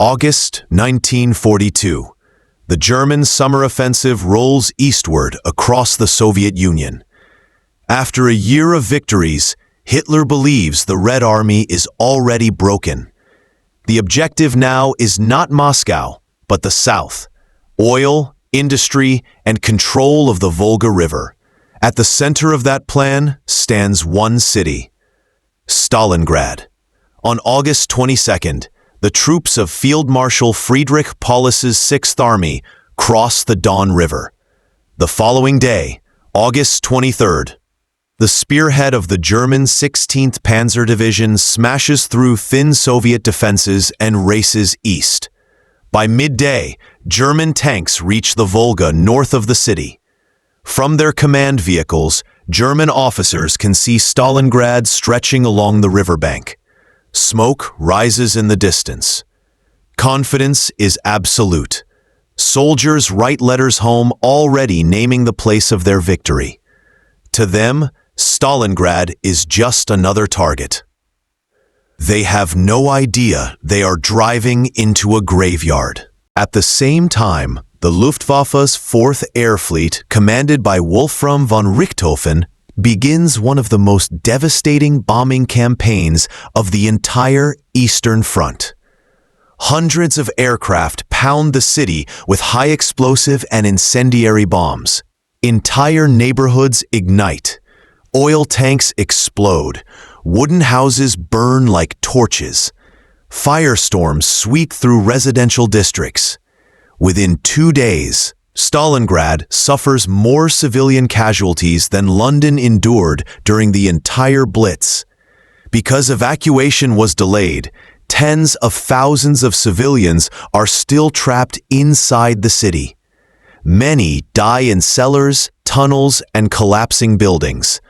August 1942. The German summer offensive rolls eastward across the Soviet Union. After a year of victories, Hitler believes the Red Army is already broken. The objective now is not Moscow, but the south. Oil, industry, and control of the Volga River. At the center of that plan stands one city, Stalingrad. On August 22nd, the troops of Field Marshal Friedrich Paulus's 6th Army cross the Don River. The following day, August 23rd, the spearhead of the German 16th Panzer Division smashes through thin Soviet defenses and races east. By midday, German tanks reach the Volga north of the city. From their command vehicles, German officers can see Stalingrad stretching along the riverbank. Smoke rises in the distance. Confidence is absolute. Soldiers write letters home already naming the place of their victory. To them, Stalingrad is just another target. They have no idea they are driving into a graveyard. At the same time, the Luftwaffe's 4th Air Fleet, commanded by Wolfram von Richthofen, begins one of the most devastating bombing campaigns of the entire Eastern Front. Hundreds of aircraft pound the city with high explosive and incendiary bombs. Entire neighborhoods ignite. Oil tanks explode. Wooden houses burn like torches. Firestorms sweep through residential districts. Within 2 days, Stalingrad suffers more civilian casualties than London endured during the entire Blitz. Because evacuation was delayed, tens of thousands of civilians are still trapped inside the city. Many die in cellars, tunnels, and collapsing buildings.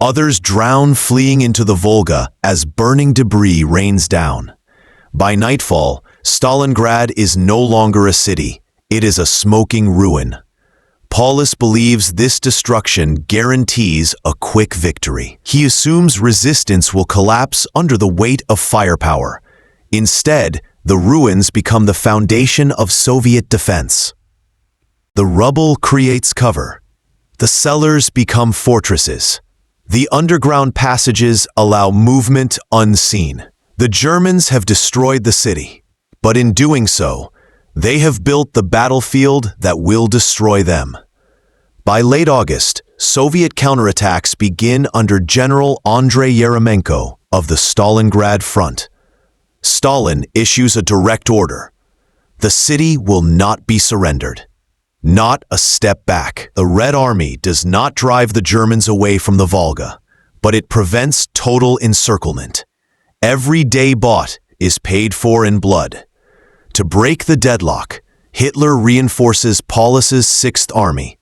Others drown fleeing into the Volga as burning debris rains down. By nightfall, Stalingrad is no longer a city. It is a smoking ruin. Paulus believes this destruction guarantees a quick victory. He assumes resistance will collapse under the weight of firepower. Instead, the ruins become the foundation of Soviet defense. The rubble creates cover. The cellars become fortresses. The underground passages allow movement unseen. The Germans have destroyed the city, but in doing so, they have built the battlefield that will destroy them. By late August, Soviet counterattacks begin under General Andrei Yermomenko of the Stalingrad front. Stalin issues a direct order. The city will not be surrendered. Not a step back. The Red Army does not drive the Germans away from the Volga, but it prevents total encirclement. Every day bought is paid for in blood. To break the deadlock, Hitler reinforces Paulus's 6th Army.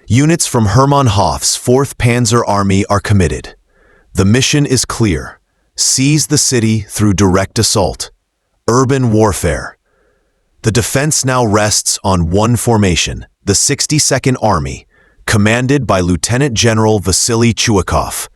Units from Hermann Hoff's 4th Panzer Army are committed. The mission is clear. Seize the city through direct assault. Urban warfare. The defense now rests on one formation, the 62nd Army, commanded by Lieutenant General Vasily Chuikov.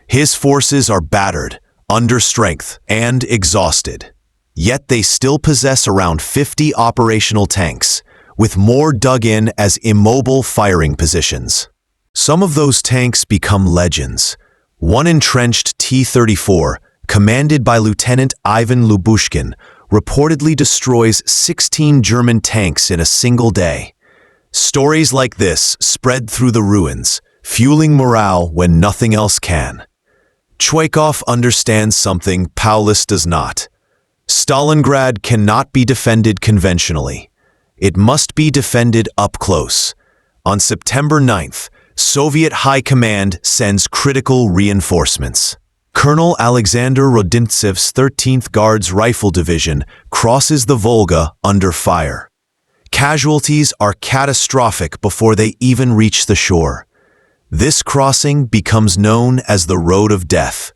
His forces are battered, under strength, and exhausted. Yet they still possess around 50 operational tanks, with more dug in as immobile firing positions. Some of those tanks become legends. One entrenched T-34, commanded by Lieutenant Ivan Lubushkin, reportedly destroys 16 German tanks in a single day. Stories like this spread through the ruins, fueling morale when nothing else can. Chuikov understands something Paulus does not. Stalingrad cannot be defended conventionally. It must be defended up close. On September 9th, Soviet High Command sends critical reinforcements. Colonel Alexander Rodimtsev's 13th Guards Rifle Division crosses the Volga under fire. Casualties are catastrophic before they even reach the shore. This crossing becomes known as the Road of Death.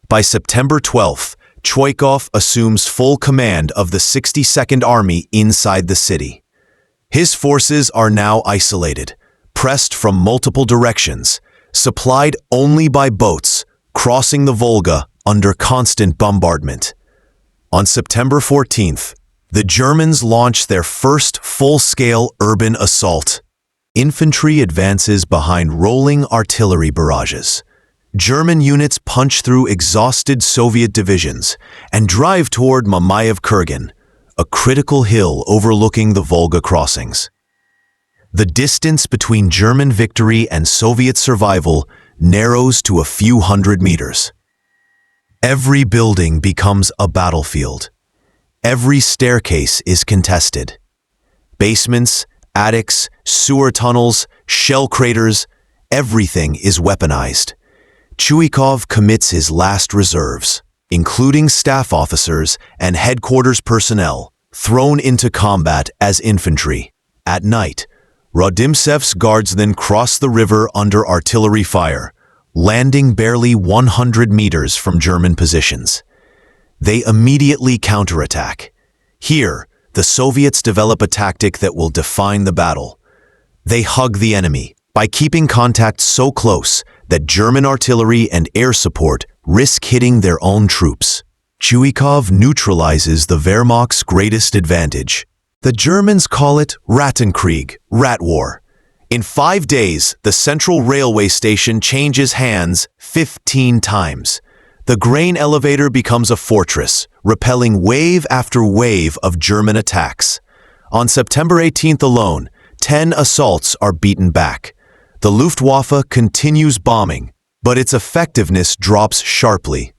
By September 12th, Chuikov assumes full command of the 62nd Army inside the city. His forces are now isolated, pressed from multiple directions, supplied only by boats, crossing the Volga under constant bombardment. On September 14th, The Germans launch their first full-scale urban assault. Infantry advances behind rolling artillery barrages. German units punch through exhausted Soviet divisions and drive toward Mamayev-Kurgan, a critical hill overlooking the Volga crossings. The distance between German victory and Soviet survival narrows to a few hundred meters. Every building becomes a battlefield. Every staircase is contested. Basements, attics, sewer tunnels, shell craters, everything is weaponized. Chuikov commits his last reserves, including staff officers and headquarters personnel, thrown into combat as infantry. At night, Rodimtsev's guards then cross the river under artillery fire, landing barely 100 meters from German positions. They immediately counterattack. Here, the Soviets develop a tactic that will define the battle. They hug the enemy by keeping contact so close that German artillery and air support risk hitting their own troops. Chuikov neutralizes the Wehrmacht's greatest advantage. The Germans call it Rattenkrieg, Rat War. In 5 days, the central railway station changes hands 15 times. The grain elevator becomes a fortress, repelling wave after wave of German attacks. On September 18th alone, 10 assaults are beaten back. The Luftwaffe continues bombing, but its effectiveness drops sharply.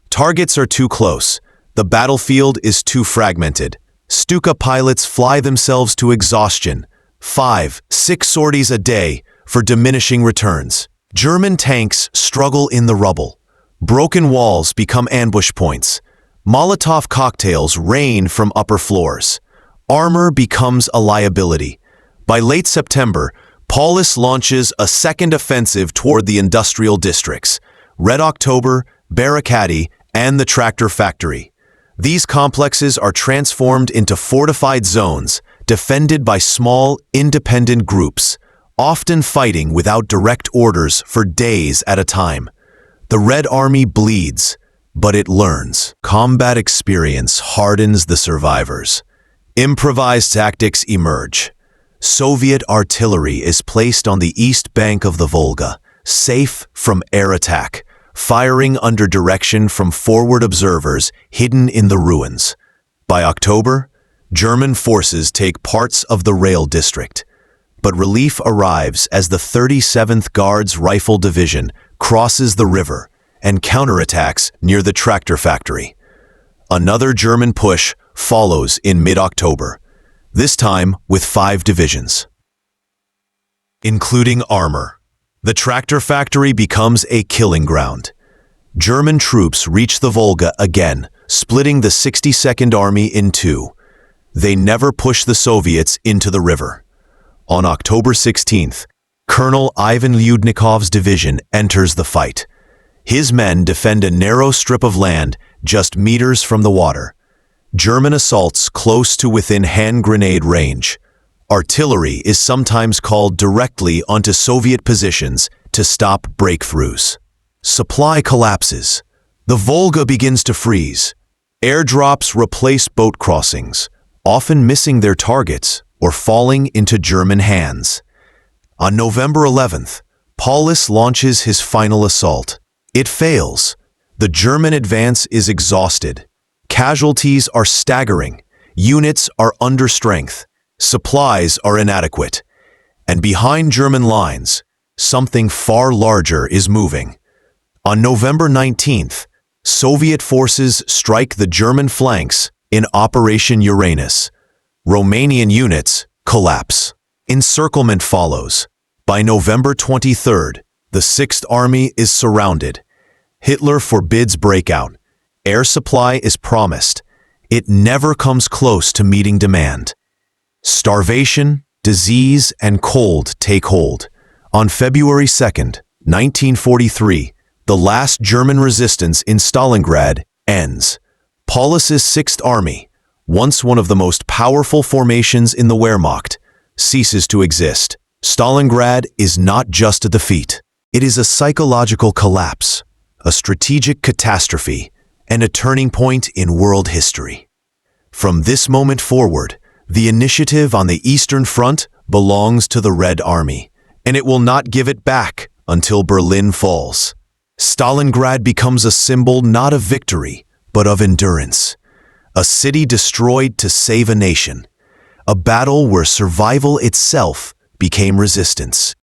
Targets are too close. The battlefield is too fragmented. Stuka pilots fly themselves to exhaustion. 5-6 sorties a day for diminishing returns. German tanks struggle in the rubble. Broken walls become ambush points. Molotov cocktails rain from upper floors. Armor becomes a liability. By late September, Paulus launches a second offensive toward the industrial districts, Red October, Barricadi, and the tractor factory. These complexes are transformed into fortified zones, defended by small, independent groups, often fighting without direct orders for days at a time. The Red Army bleeds, but it learns. Combat experience hardens the survivors. Improvised tactics emerge. Soviet artillery is placed on the east bank of the Volga, safe from air attack, firing under direction from forward observers hidden in the ruins. By October, German forces take parts of the rail district, but relief arrives as the 37th Guards Rifle Division crosses the river and counterattacks near the tractor factory. Another German push follows in mid-October, this time with 5 divisions. Including armor, the tractor factory becomes a killing ground. German troops reach the Volga again, splitting the 62nd Army in two. They never push the Soviets into the river. On October 16th, Colonel Ivan Lyudnikov's division enters the fight. His men defend a narrow strip of land just meters from the water. German assaults close to within hand grenade range. Artillery is sometimes called directly onto Soviet positions to stop breakthroughs. Supply collapses. The Volga begins to freeze. Airdrops replace boat crossings, often missing their targets or falling into German hands. On November 11th, Paulus launches his final assault. It fails. The German advance is exhausted. Casualties are staggering. Units are under strength. Supplies are inadequate. And behind German lines, something far larger is moving. On November 19th, Soviet forces strike the German flanks in Operation Uranus. Romanian units collapse. Encirclement follows. By November 23rd, the 6th Army is surrounded. Hitler forbids breakout. Air supply is promised. It never comes close to meeting demand. Starvation, disease, and cold take hold. On February 2nd, 1943, the last German resistance in Stalingrad ends. Paulus's 6th Army, once one of the most powerful formations in the Wehrmacht, ceases to exist. Stalingrad is not just a defeat. It is a psychological collapse, a strategic catastrophe, and a turning point in world history. From this moment forward, the initiative on the Eastern Front belongs to the Red Army, and it will not give it back until Berlin falls. Stalingrad becomes a symbol not of victory, but of endurance. A city destroyed to save a nation. A battle where survival itself became resistance.